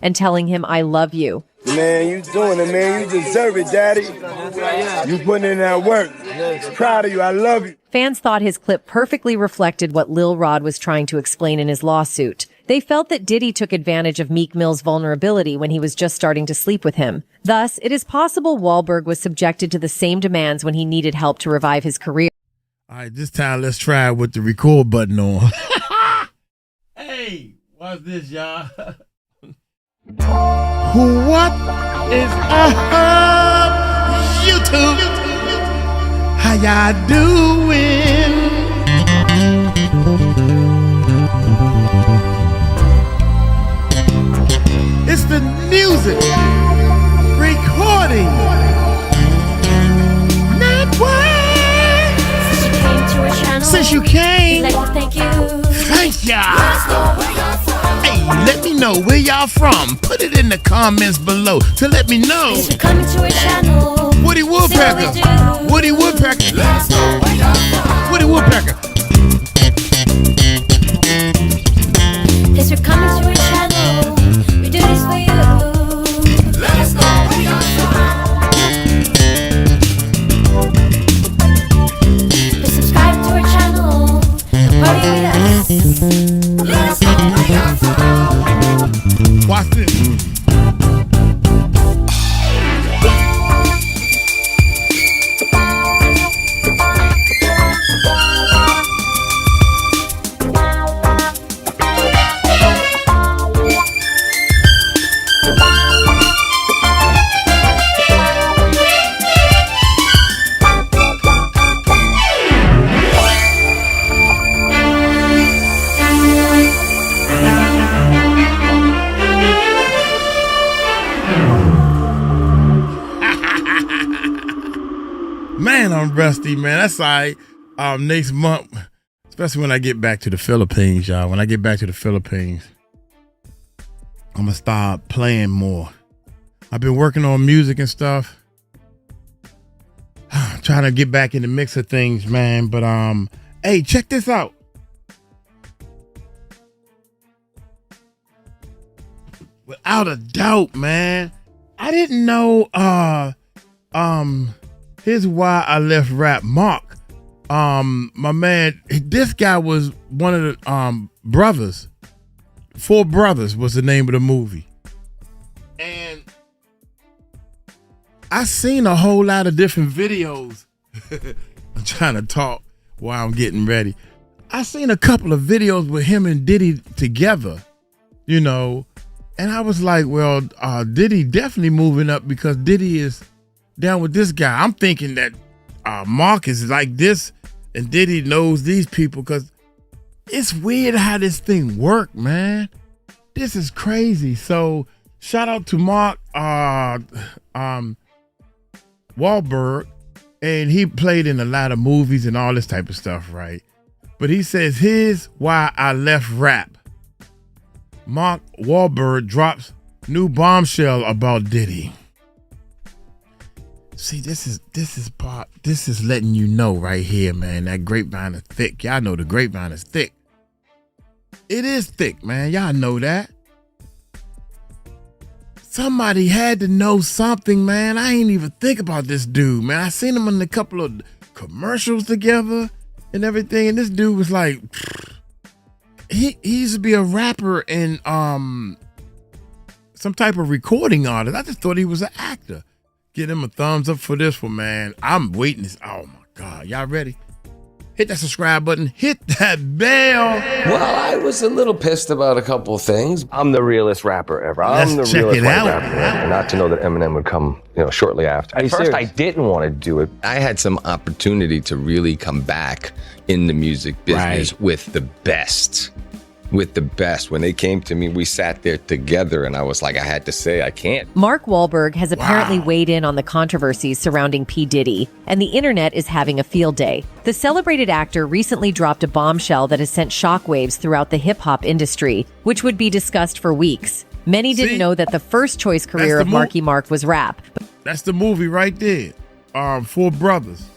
and telling him, "I love you." Man, you doing it, man. You deserve it, Daddy. You putting in that work. Proud of you. I love you. Fans thought his clip perfectly reflected what Lil Rod was trying to explain in his lawsuit. They felt that Diddy took advantage of Meek Mill's vulnerability when he was just starting to sleep with him. Thus, it is possible Wahlberg was subjected to the same demands when he needed help to revive his career. All right, this time let's try it with the record button on. Hey, what's this, y'all? What is up, YouTube? How y'all doing? It's the music recording network. Since you came, we'd like to thank you. Thank y'all. Hey, let me know where y'all from. Put it in the comments below to let me know. We're coming to a channel. Woody Woodpecker. Woody Woodpecker. Let's know where y'all from. Woody Woodpecker. Yes, we're coming to a channel. We do this for you. Let's know where y'all from. Please subscribe to our channel. Party with us. Let's know where y'all from. Watch this. Man, I'm rusty, man. That's all right. Next month, especially when I get back to the Philippines, y'all. When I get back to the Philippines, I'm going to start playing more. I've been working on music and stuff. Trying to get back in the mix of things, man. But, hey, check this out. Without a doubt, man. I didn't know, here's why I left rap. Mark, my man, this guy was one of the brothers. Four Brothers was the name of the movie. And I seen a whole lot of different videos. I'm trying to talk while I'm getting ready. I seen a couple of videos with him and Diddy together, you know, and I was like, well, Diddy definitely moving up because Diddy is down with this guy. I'm thinking that Mark is like this and Diddy knows these people because it's weird how this thing worked, man. This is crazy. So shout out to Mark Wahlberg, and he played in a lot of movies and all this type of stuff, right? But he says, here's why I left rap. Mark Wahlberg drops new bombshell about Diddy. See, this is letting you know right here, man. That grapevine is thick. Y'all know the grapevine is thick. It is thick, man. Y'all know that. Somebody had to know something, man. I ain't even think about this dude, man. I seen him in a couple of commercials together and everything, and this dude was like, he used to be a rapper and some type of recording artist. I just thought he was an actor. Give him a thumbs up for this one, man. I'm waiting this. Oh my God. Y'all ready? Hit that subscribe button. Hit that bell. Well, I was a little pissed about a couple of things. I'm the realest rapper ever. I'm the realest rapper ever. Not to know that Eminem would come, shortly after. At first, I didn't want to do it. I had some opportunity to really come back in the music business with the best. When they came to me, we sat there together and I was like, I had to say, I can't. Mark Wahlberg has apparently weighed in on the controversies surrounding P. Diddy, and the internet is having a field day. The celebrated actor recently dropped a bombshell that has sent shockwaves throughout the hip-hop industry, which would be discussed for weeks. Many didn't know that the first choice career of Marky Mark was rap. That's the movie right there. Four Brothers.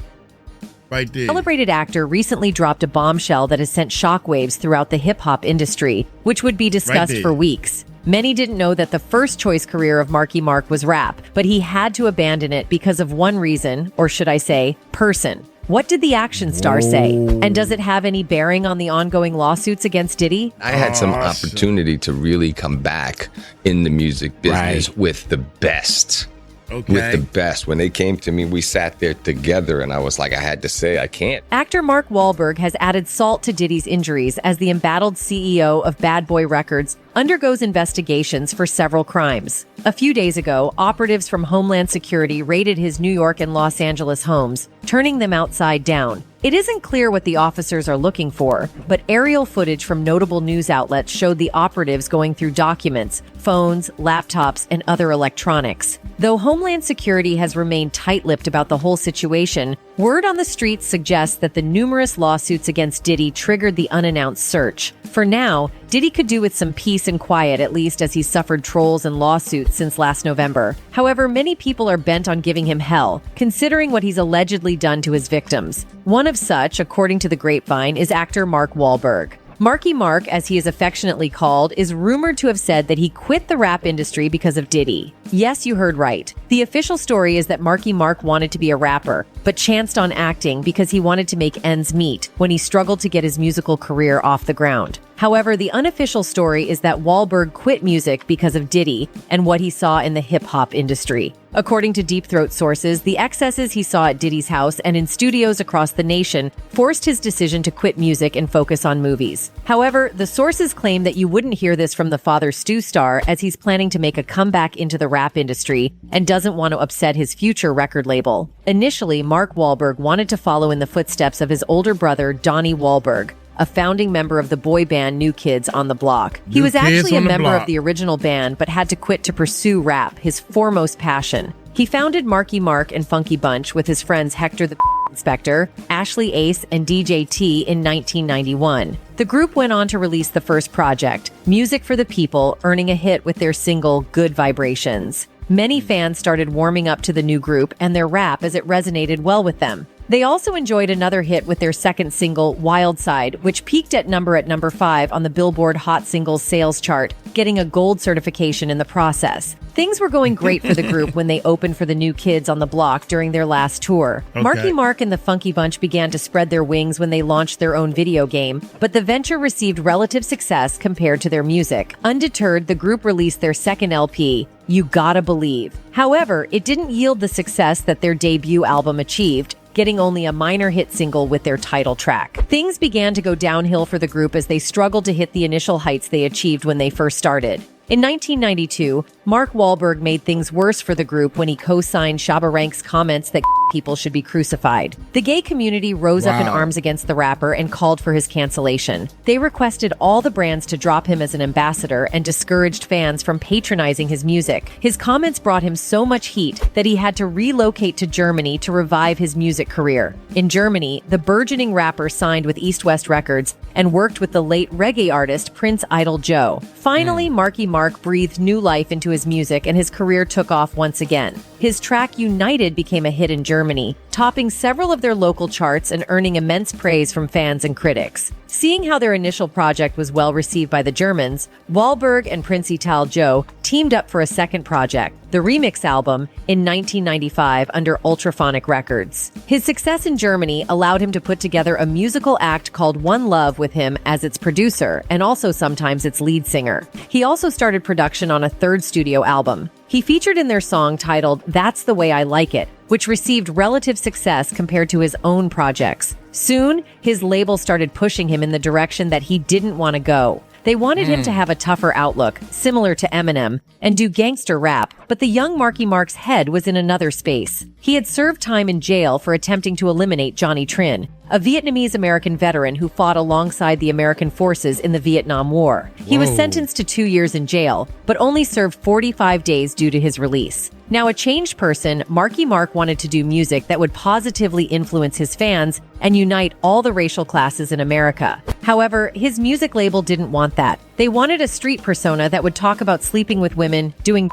Right there. The celebrated actor recently dropped a bombshell that has sent shockwaves throughout the hip-hop industry, which would be discussed for weeks. Many didn't know that the first choice career of Marky Mark was rap, but he had to abandon it because of one reason, or should I say, person. What did the action star say? And does it have any bearing on the ongoing lawsuits against Diddy? I had some opportunity to really come back in the music business with the best. With the best. When they came to me, we sat there together and I was like, I had to say, I can't. Actor Mark Wahlberg has added salt to Diddy's injuries as the embattled CEO of Bad Boy Records undergoes investigations for several crimes. A few days ago, operatives from Homeland Security raided his New York and Los Angeles homes, turning them outside down. It isn't clear what the officers are looking for, but aerial footage from notable news outlets showed the operatives going through documents, phones, laptops, and other electronics. Though Homeland Security has remained tight-lipped about the whole situation, word on the streets suggests that the numerous lawsuits against Diddy triggered the unannounced search. For now, Diddy could do with some peace and quiet, at least as he suffered trolls and lawsuits since last November. However, many people are bent on giving him hell, considering what he's allegedly done to his victims. One of such, according to the grapevine, is actor Mark Wahlberg. Marky Mark, as he is affectionately called, is rumored to have said that he quit the rap industry because of Diddy. Yes, you heard right. The official story is that Marky Mark wanted to be a rapper, but chanced on acting because he wanted to make ends meet when he struggled to get his musical career off the ground. However, the unofficial story is that Wahlberg quit music because of Diddy and what he saw in the hip-hop industry. According to Deep Throat sources, the excesses he saw at Diddy's house and in studios across the nation forced his decision to quit music and focus on movies. However, the sources claim that you wouldn't hear this from the Father Stu star, as he's planning to make a comeback into the rap industry and doesn't want to upset his future record label. Initially, Mark Wahlberg wanted to follow in the footsteps of his older brother, Donnie Wahlberg, a founding member of the boy band New Kids on the Block. He was actually a member of the original band, but had to quit to pursue rap, his foremost passion. He founded Marky Mark and Funky Bunch with his friends Hector the Inspector, Ashley Ace, and DJ T in 1991. The group went on to release the first project, Music for the People, earning a hit with their single Good Vibrations. Many fans started warming up to the new group and their rap as it resonated well with them. They also enjoyed another hit with their second single, Wild Side, which peaked at number 5 on the Billboard Hot Singles sales chart, getting a gold certification in the process. Things were going great for the group when they opened for the New Kids on the Block during their last tour. Marky Mark and the Funky Bunch began to spread their wings when they launched their own video game, but the venture received relative success compared to their music. Undeterred, the group released their second LP, You Gotta Believe. However, it didn't yield the success that their debut album achieved, getting only a minor hit single with their title track. Things began to go downhill for the group as they struggled to hit the initial heights they achieved when they first started. In 1992, Mark Wahlberg made things worse for the group when he co-signed Shabba Ranks' comments that people should be crucified. The gay community rose up in arms against the rapper and called for his cancellation. They requested all the brands to drop him as an ambassador and discouraged fans from patronizing his music. His comments brought him so much heat that he had to relocate to Germany to revive his music career. In Germany, the burgeoning rapper signed with East West Records and worked with the late reggae artist Prince Idol Joe. Finally, Marky Mark breathed new life into his music and his career took off once again. His track United became a hit in Germany, topping several of their local charts and earning immense praise from fans and critics. Seeing how their initial project was well received by the Germans, Wahlberg and Prince Idol Joe teamed up for a second project, the remix album, in 1995 under Ultraphonic Records. His success in Germany allowed him to put together a musical act called One Love with him as its producer, and also sometimes its lead singer. He also started production on a third studio album. He featured in their song titled That's the Way I Like It, which received relative success compared to his own projects. Soon, his label started pushing him in the direction that he didn't want to go. They wanted him to have a tougher outlook, similar to Eminem, and do gangster rap, but the young Marky Mark's head was in another space. He had served time in jail for attempting to eliminate Johnny Trinh, a Vietnamese-American veteran who fought alongside the American forces in the Vietnam War. He was sentenced to 2 years in jail, but only served 45 days due to his release. Now a changed person, Marky Mark wanted to do music that would positively influence his fans and unite all the racial classes in America. However, his music label didn't want that. They wanted a street persona that would talk about sleeping with women, doing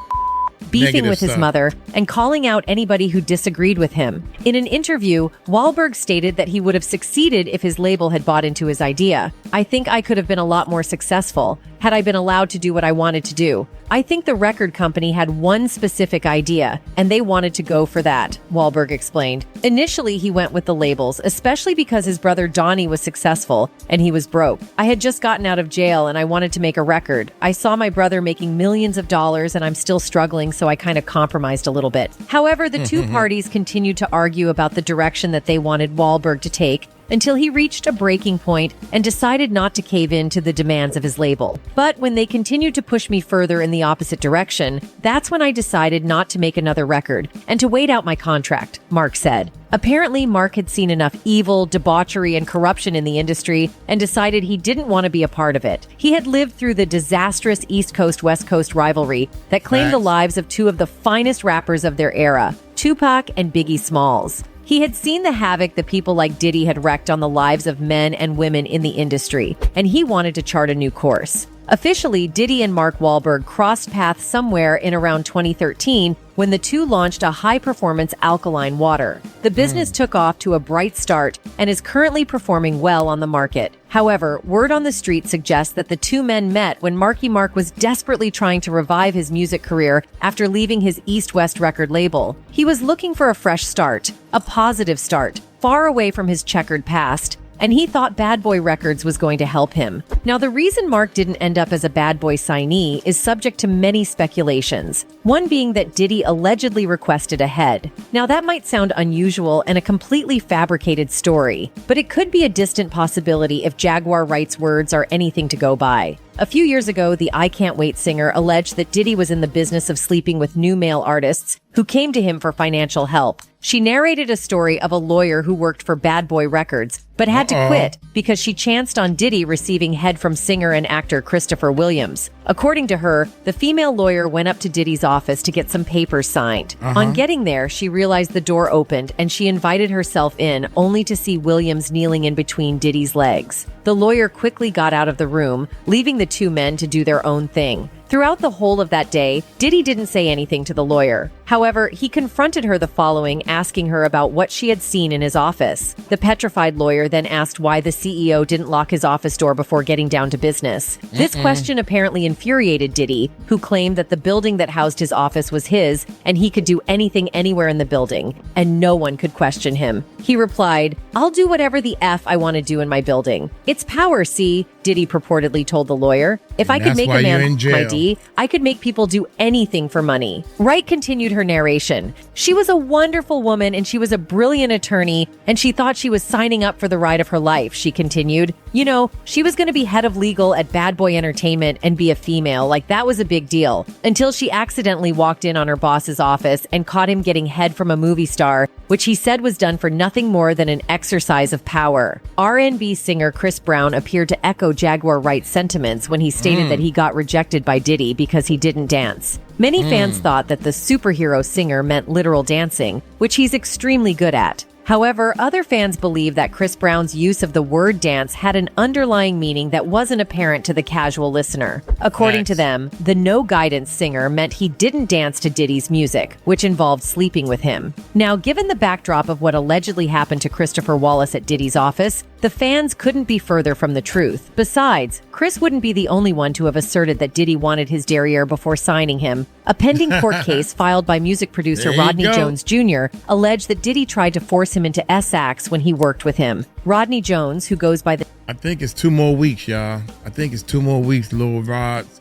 beefing with his mother, and calling out anybody who disagreed with him. In an interview, Wahlberg stated that he would have succeeded if his label had bought into his idea. I think I could have been a lot more successful. had I been allowed to do what I wanted to do. I think the record company had one specific idea, and they wanted to go for that, Wahlberg explained. Initially, he went with the labels, especially because his brother Donnie was successful and he was broke. I had just gotten out of jail and I wanted to make a record. I saw my brother making millions of dollars and I'm still struggling, so I kind of compromised a little bit. However, the two parties continued to argue about the direction that they wanted Wahlberg to take until he reached a breaking point and decided not to cave in to the demands of his label. But when they continued to push me further in the opposite direction, that's when I decided not to make another record and to wait out my contract, Mark said. Apparently, Mark had seen enough evil, debauchery, and corruption in the industry and decided he didn't want to be a part of it. He had lived through the disastrous East Coast-West Coast rivalry that claimed the lives of two of the finest rappers of their era, Tupac and Biggie Smalls. He had seen the havoc that people like Diddy had wreaked on the lives of men and women in the industry, and he wanted to chart a new course. Officially, Diddy and Mark Wahlberg crossed paths somewhere in around 2013 when the two launched a high-performance alkaline water. The business took off to a bright start and is currently performing well on the market. However, word on the street suggests that the two men met when Marky Mark was desperately trying to revive his music career after leaving his East West record label. He was looking for a fresh start, a positive start, far away from his checkered past, and he thought Bad Boy Records was going to help him. Now, the reason Mark didn't end up as a Bad Boy signee is subject to many speculations, one being that Diddy allegedly requested a head. Now, that might sound unusual and a completely fabricated story, but it could be a distant possibility if Jaguar Wright's words are anything to go by. A few years ago, the I Can't Wait singer alleged that Diddy was in the business of sleeping with new male artists who came to him for financial help. She narrated a story of a lawyer who worked for Bad Boy Records, but had to quit because she chanced on Diddy receiving head from singer and actor Christopher Williams. According to her, the female lawyer went up to Diddy's office to get some papers signed. On getting there, she realized the door opened and she invited herself in, only to see Williams kneeling in between Diddy's legs. The lawyer quickly got out of the room, leaving the two men to do their own thing. Throughout the whole of that day, Diddy didn't say anything to the lawyer. However, he confronted her the following, asking her about what she had seen in his office. The petrified lawyer then asked why the CEO didn't lock his office door before getting down to business. This question apparently infuriated Diddy, who claimed that the building that housed his office was his, and he could do anything anywhere in the building, and no one could question him. He replied, "I'll do whatever the F I want to do in my building. It's power, see?" Diddy purportedly told the lawyer. "If I could make a man my D, I could make people do anything for money." Wright continued her narration. "She was a wonderful woman and she was a brilliant attorney, and she thought she was signing up for the ride of her life," she continued. "You know, she was going to be head of legal at Bad Boy Entertainment and be a female, like that was a big deal, until she accidentally walked in on her boss's office and caught him getting head from a movie star, which he said was done for nothing more than an exercise of power." R&B singer Chris Brown appeared to echo Jaguar Wright's sentiments when he stated that he got rejected by Diddy because he didn't dance. Many fans thought that the superhero singer meant literal dancing, which he's extremely good at. However, other fans believe that Chris Brown's use of the word dance had an underlying meaning that wasn't apparent to the casual listener. According to them, the No Guidance singer meant he didn't dance to Diddy's music, which involved sleeping with him. Now, given the backdrop of what allegedly happened to Christopher Wallace at Diddy's office, the fans couldn't be further from the truth. Besides, Chris wouldn't be the only one to have asserted that Diddy wanted his derriere before signing him. A pending court case filed by music producer Rodney Jones Jr. alleged that Diddy tried to force him into S-acts when he worked with him. Rodney Jones, who goes by the... I think it's 2 more weeks, y'all. I think it's 2 more weeks, Lil Rod's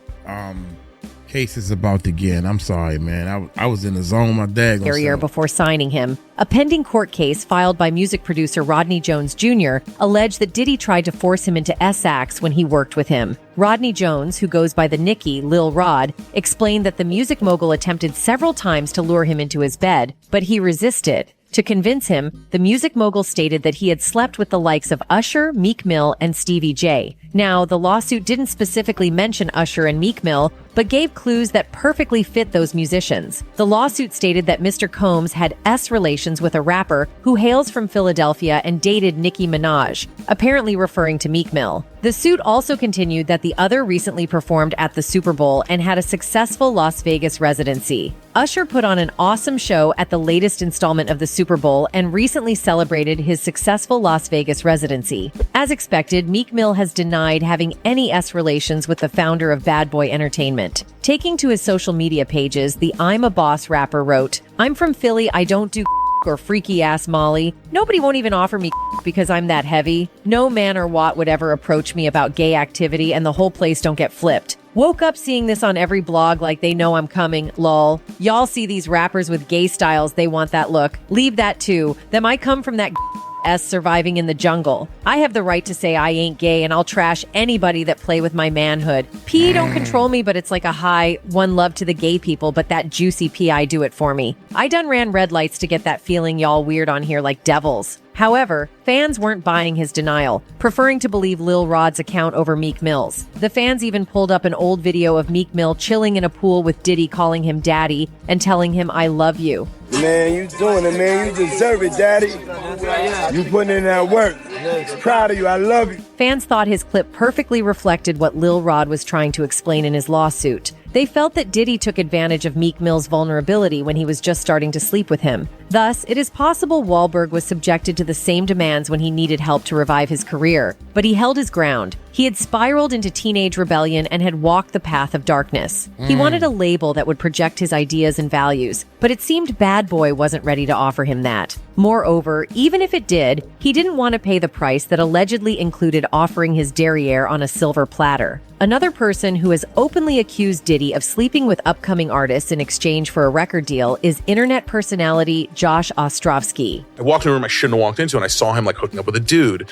case is about to begin. I'm sorry, man. I was in the zone. My dad derriere before signing him. A pending court case filed by music producer Rodney Jones Jr. alleged that Diddy tried to force him into S-acts when he worked with him. Rodney Jones, who goes by the nickname Lil Rod, explained that the music mogul attempted several times to lure him into his bed, but he resisted. To convince him, the music mogul stated that he had slept with the likes of Usher, Meek Mill, and Stevie J. Now, the lawsuit didn't specifically mention Usher and Meek Mill but gave clues that perfectly fit those musicians. The lawsuit stated that Mr. Combs had S relations with a rapper who hails from Philadelphia and dated Nicki Minaj, apparently referring to Meek Mill. The suit also continued that the other recently performed at the Super Bowl and had a successful Las Vegas residency. Usher put on an awesome show at the latest installment of the Super Bowl and recently celebrated his successful Las Vegas residency. As expected, Meek Mill has denied having any S relations with the founder of Bad Boy Entertainment. Taking to his social media pages, the I'm a Boss rapper wrote, "I'm from Philly, I don't do or freaky ass Molly. Nobody won't even offer me because I'm that heavy. No man or what would ever approach me about gay activity and the whole place don't get flipped. Woke up seeing this on every blog like they know I'm coming, lol. Y'all see these rappers with gay styles, they want that look. Leave that too. Them I come from that S surviving in the jungle. I have the right to say I ain't gay and I'll trash anybody that play with my manhood. P don't control me, but it's like a high, one love to the gay people, but that juicy P.I. do it for me. I done ran red lights to get that feeling y'all weird on here like devils." However, fans weren't buying his denial, preferring to believe Lil Rod's account over Meek Mill's. The fans even pulled up an old video of Meek Mill chilling in a pool with Diddy calling him daddy and telling him, "I love you." Man, you doing it, man. You deserve it, daddy. You putting in that work. Proud of you. I love you. Fans thought his clip perfectly reflected what Lil Rod was trying to explain in his lawsuit. They felt that Diddy took advantage of Meek Mill's vulnerability when he was just starting to sleep with him. Thus, it is possible Wahlberg was subjected to the same demands when he needed help to revive his career, but he held his ground. He had spiraled into teenage rebellion and had walked the path of darkness. He wanted a label that would project his ideas and values, but it seemed Bad Boy wasn't ready to offer him that. Moreover, even if it did, he didn't want to pay the price that allegedly included offering his derriere on a silver platter. Another person who has openly accused Diddy of sleeping with upcoming artists in exchange for a record deal is internet personality Josh Ostrovsky. I walked in a room I shouldn't have walked into, and I saw him like hooking up with a dude.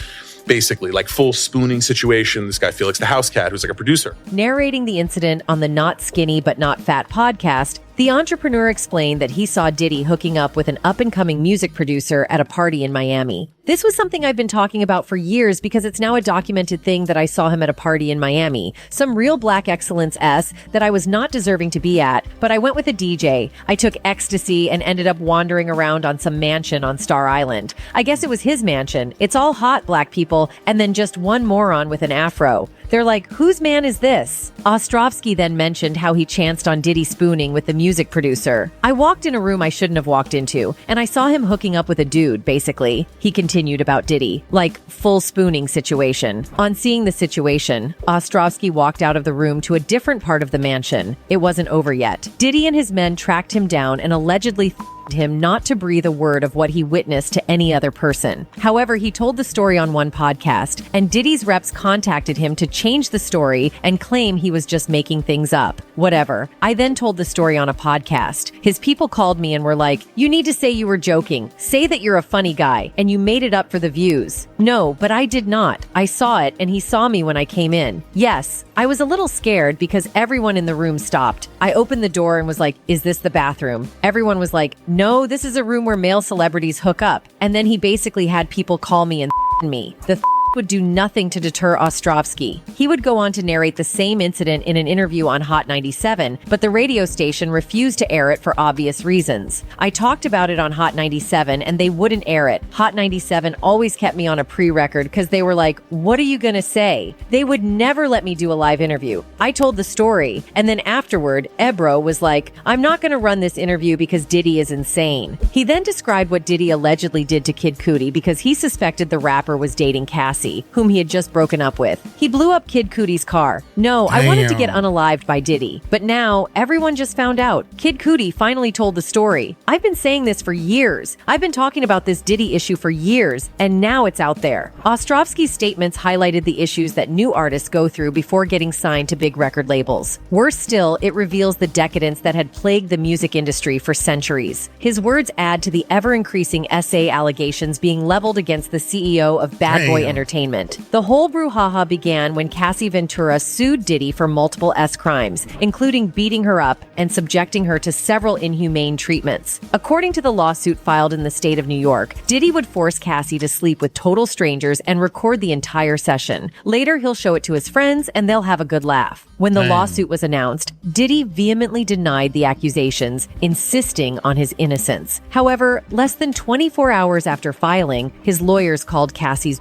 Basically, like full spooning situation. This guy, Felix the House Cat, who's like a producer. Narrating the incident on the Not Skinny But Not Fat podcast, the entrepreneur explained that he saw Diddy hooking up with an up-and-coming music producer at a party in Miami. This was something I've been talking about for years because it's now a documented thing that I saw him at a party in Miami. Some real black excellence that I was not deserving to be at, but I went with a DJ. I took ecstasy and ended up wandering around on some mansion on Star Island. I guess it was his mansion. It's all hot black people, and then just one moron with an afro. They're like, whose man is this? Ostrovsky then mentioned how he chanced on Diddy spooning with the music producer. I walked in a room I shouldn't have walked into, and I saw him hooking up with a dude, basically. He continued about Diddy, like full spooning situation. On seeing the situation, Ostrovsky walked out of the room to a different part of the mansion. It wasn't over yet. Diddy and his men tracked him down and allegedly him not to breathe a word of what he witnessed to any other person. However, he told the story on one podcast, and Diddy's reps contacted him to change the story and claim he was just making things up. Whatever. I then told the story on a podcast. His people called me and were like, "You need to say you were joking. Say that you're a funny guy and you made it up for the views." No, but I did not. I saw it and he saw me when I came in. Yes, I was a little scared because everyone in the room stopped. I opened the door and was like, "Is this the bathroom?" Everyone was like, "No, this is a room where male celebrities hook up." And then he basically had people call me and me. The would do nothing to deter Ostrovsky. He would go on to narrate the same incident in an interview on Hot 97, but the radio station refused to air it for obvious reasons. I talked about it on Hot 97 and they wouldn't air it. Hot 97 always kept me on a pre-record because they were like, "What are you gonna say?" They would never let me do a live interview. I told the story, and then afterward, Ebro was like, "I'm not gonna run this interview because Diddy is insane." He then described what Diddy allegedly did to Kid Cudi because he suspected the rapper was dating Cassie, whom he had just broken up with. He blew up Kid Cudi's car. No, I wanted to get unalived by Diddy, but now everyone just found out. Kid Cudi finally told the story. I've been saying this for years. I've been talking about this Diddy issue for years, and now it's out there. Ostrovsky's statements highlighted the issues that new artists go through before getting signed to big record labels. Worse still, it reveals the decadence that had plagued the music industry for centuries. His words add to the ever-increasing SA allegations being leveled against the CEO of Bad Boy Entertainment, Entertainment. The whole brouhaha began when Cassie Ventura sued Diddy for multiple crimes, including beating her up and subjecting her to several inhumane treatments. According to the lawsuit filed in the state of New York, Diddy would force Cassie to sleep with total strangers and record the entire session. Later, he'll show it to his friends and they'll have a good laugh. When the lawsuit was announced, Diddy vehemently denied the accusations, insisting on his innocence. However, less than 24 hours after filing, his lawyers called Cassie's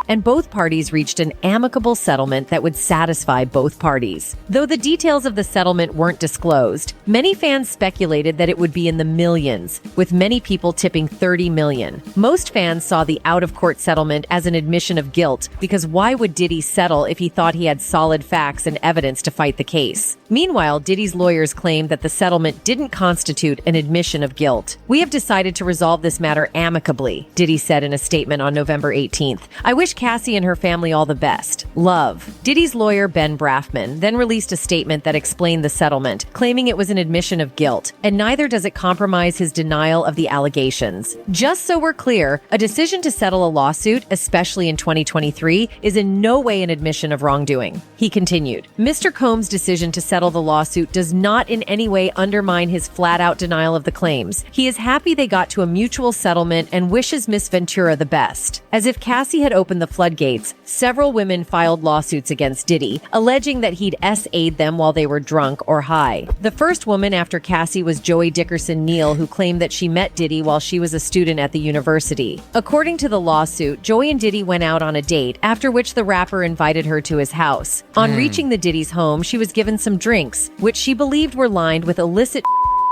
and both parties reached an amicable settlement that would satisfy both parties. Though the details of the settlement weren't disclosed, many fans speculated that it would be in the millions, with many people tipping $30 million. Most fans saw the out-of-court settlement as an admission of guilt, because why would Diddy settle if he thought he had solid facts and evidence to fight the case? Meanwhile, Diddy's lawyers claimed that the settlement didn't constitute an admission of guilt. "We have decided to resolve this matter amicably," Diddy said in a statement on November 18th. "I wish Cassie and her family all the best. Love." Diddy's lawyer, Ben Braffman, then released a statement that explained the settlement, claiming it was an admission of guilt, and neither does it compromise his denial of the allegations. "Just so we're clear, a decision to settle a lawsuit, especially in 2023, is in no way an admission of wrongdoing," he continued. Mr. Combs' decision to settle the lawsuit does not in any way undermine his flat-out denial of the claims. He is happy they got to a mutual settlement and wishes Miss Ventura the best. As if Cassie had opened the floodgates, several women filed lawsuits against Diddy, alleging that he'd SA'd them while they were drunk or high. The first woman after Cassie was Joey Dickerson Neal, who claimed that she met Diddy while she was a student at the university. According to the lawsuit, Joey and Diddy went out on a date, after which the rapper invited her to his house. On reaching the Diddy's home, she was given some drinks, which she believed were lined with illicit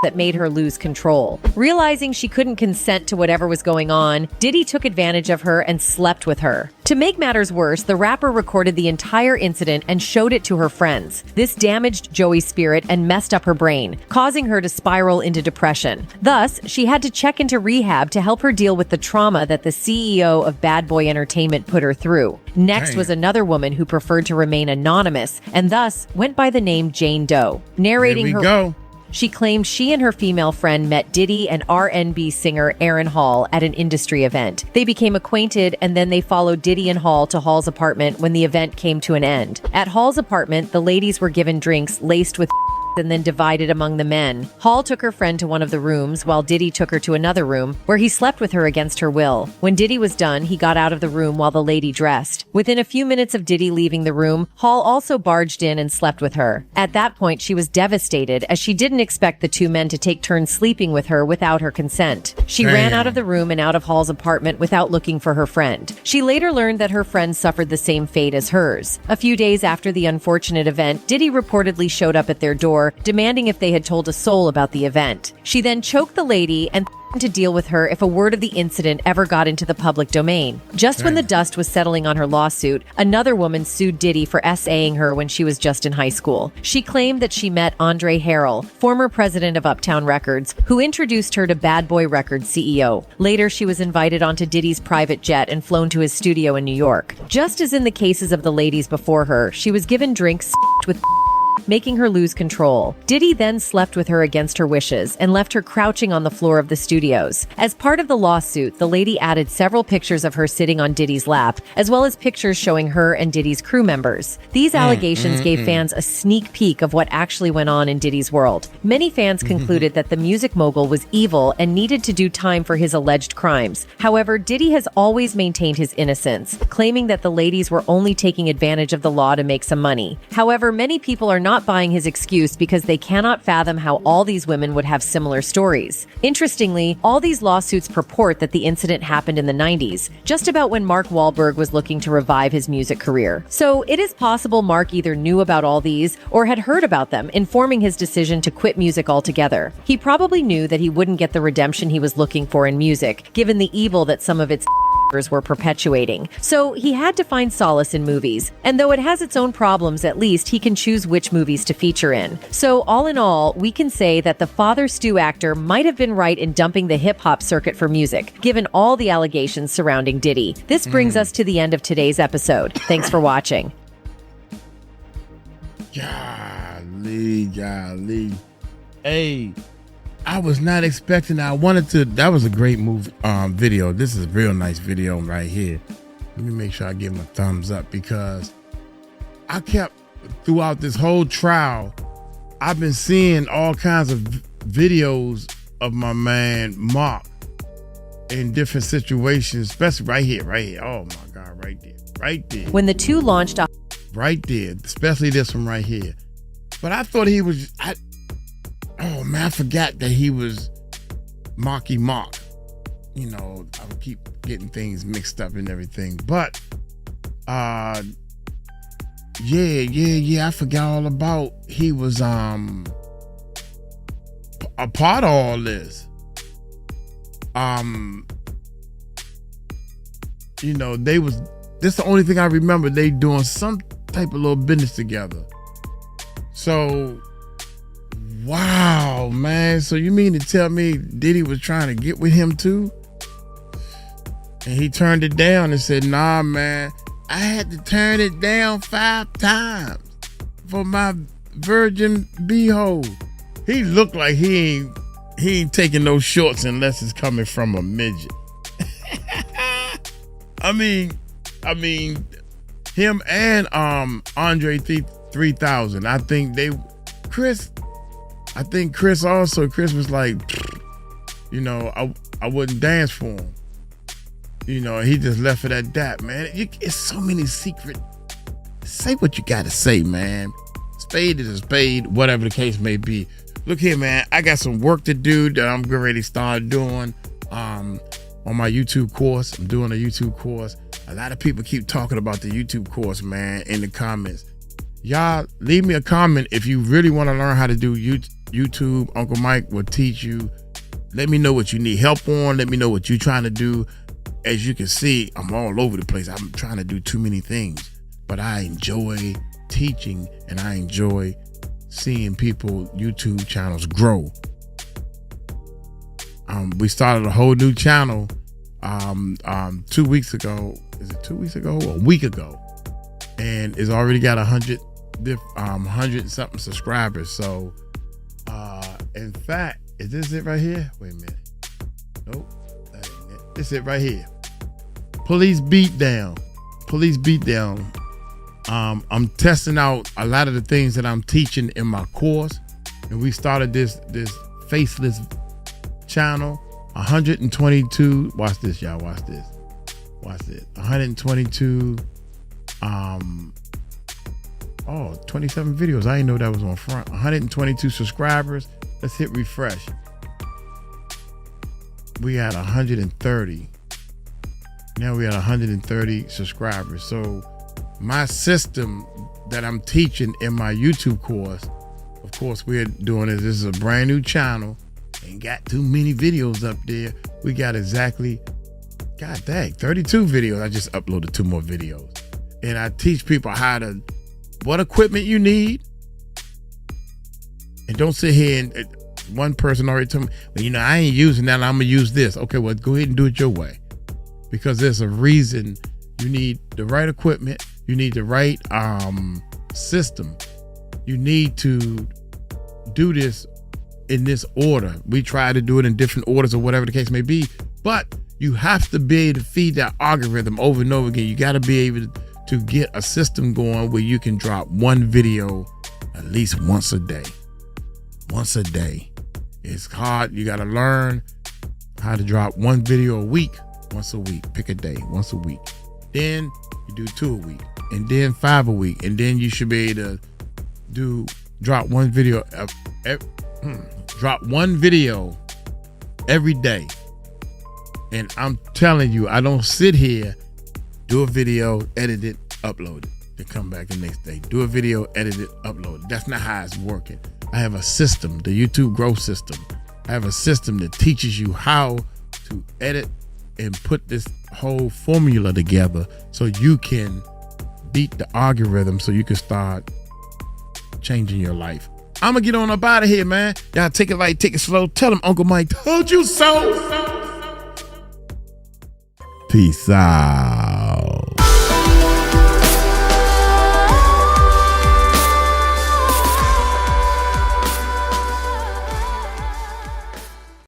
that made her lose control. Realizing she couldn't consent to whatever was going on, Diddy took advantage of her and slept with her. To make matters worse, the rapper recorded the entire incident and showed it to her friends. This damaged Joey's spirit and messed up her brain, causing her to spiral into depression. Thus, she had to check into rehab to help her deal with the trauma that the CEO of Bad Boy Entertainment put her through. Next was another woman who preferred to remain anonymous and thus went by the name Jane Doe. Narrating her. She claimed she and her female friend met Diddy and R&B singer Aaron Hall at an industry event. They became acquainted, and then they followed Diddy and Hall to Hall's apartment when the event came to an end. At Hall's apartment, the ladies were given drinks laced with and then divided among the men. Hall took her friend to one of the rooms, while Diddy took her to another room, where he slept with her against her will. When Diddy was done, he got out of the room while the lady dressed. Within a few minutes of Diddy leaving the room, Hall also barged in and slept with her. At that point, she was devastated, as she didn't expect the two men to take turns sleeping with her without her consent. She ran out of the room and out of Hall's apartment without looking for her friend. She later learned that her friend suffered the same fate as hers. A few days after the unfortunate event, Diddy reportedly showed up at their door, demanding if they had told a soul about the event. She then choked the lady and to deal with her if a word of the incident ever got into the public domain. Just when the dust was settling on her lawsuit, another woman sued Diddy for SAing her when she was just in high school. She claimed that she met Andre Harrell, former president of Uptown Records, who introduced her to Bad Boy Records CEO. Later, she was invited onto Diddy's private jet and flown to his studio in New York. Just as in the cases of the ladies before her, she was given drinks with making her lose control. Diddy then slept with her against her wishes and left her crouching on the floor of the studios. As part of the lawsuit, the lady added several pictures of her sitting on Diddy's lap, as well as pictures showing her and Diddy's crew members. These allegations gave fans a sneak peek of what actually went on in Diddy's world. Many fans concluded that the music mogul was evil and needed to do time for his alleged crimes. However, Diddy has always maintained his innocence, claiming that the ladies were only taking advantage of the law to make some money. However, many people are not buying his excuse because they cannot fathom how all these women would have similar stories. Interestingly, all these lawsuits purport that the incident happened in the 90s, just about when Mark Wahlberg was looking to revive his music career. So it is possible Mark either knew about all these or had heard about them, informing his decision to quit music altogether. He probably knew that he wouldn't get the redemption he was looking for in music, given the evil that some of its were perpetuating. So he had to find solace in movies. And though it has its own problems, at least he can choose which movies to feature in. So all in all, we can say that the Father Stu actor might have been right in dumping the hip-hop circuit for music, given all the allegations surrounding Diddy. This brings us to the end of today's episode. Thanks for watching. Golly. Hey, I was not expecting. I wanted to. That was a great video. This is a real nice video right here. Let me make sure I give him a thumbs up, because I kept, throughout this whole trial, I've been seeing all kinds of videos of my man Mark in different situations, especially right here. Oh my God, right there. When the two launched a right there, especially this one right here. But I thought he was, I forgot that he was Marky Mark. You know, I would keep getting things mixed up and everything. But, yeah, I forgot all about he was a part of all this. You know, this is the only thing I remember, they doing some type of little business together. So, wow, man. So you mean to tell me Diddy was trying to get with him too? And he turned it down and said, nah, man, I had to turn it down 5 times for my virgin beehole. He looked like he ain't taking no shorts unless it's coming from a midget. I mean, him and Andre 3000. I think Chris was like, you know, I wouldn't dance for him. You know, he just left it at that, man. It's so many secret. Say what you gotta say, man. Spade is a spade, whatever the case may be. Look here, man. I got some work to do that I'm getting ready to start doing on my YouTube course. I'm doing a YouTube course. A lot of people keep talking about the YouTube course, man, in the comments. Y'all, leave me a comment if you really want to learn how to do YouTube. Uncle Mike will teach you. Let me know what you need help on. Let me know what you're trying to do. As you can see, I'm all over the place. I'm trying to do too many things, but I enjoy teaching and I enjoy seeing people YouTube channels grow. We started a whole new channel 2 weeks ago. Is it 2 weeks ago or a week ago? And it's already got 100 something subscribers. So in fact, is this it right here? Wait a minute. Nope, that ain't it. This it right here. Police beatdown. I'm testing out a lot of the things that I'm teaching in my course, and we started this faceless channel. 122. Watch this, y'all. Watch this. 122. 27 videos. I didn't know that was on front. 122 subscribers. Let's hit refresh. We had 130. Now we had 130 subscribers. So my system that I'm teaching in my YouTube course, of course, we're doing this. This is a brand new channel. Ain't got too many videos up there. We got exactly, god dang, 32 videos. I just uploaded 2 more videos. And I teach people what equipment you need. And don't sit here and one person already told me, well, you know, I ain't using that. I'm going to use this. Okay, well, go ahead and do it your way. Because there's a reason you need the right equipment. You need the right system. You need to do this in this order. We try to do it in different orders or whatever the case may be. But you have to be able to feed that algorithm over and over again. You got to be able to get a system going where you can drop one video at least once a day. Once a day. It's hard. You got to learn how to drop one video a week. Once a week. Pick a day. Once a week. Then you do 2 a week. And then 5 a week. And then you should be able to drop one video every day. And I'm telling you, I don't sit here, do a video, edit it, upload it, then come back the next day. Do a video, edit it, upload it. That's not how it's working. I have a system, the YouTube growth system. I have a system that teaches you how to edit and put this whole formula together so you can beat the algorithm, so you can start changing your life. I'm gonna get on up out of here, man. Y'all take it light, take it slow. Tell them Uncle Mike told you so. Peace out.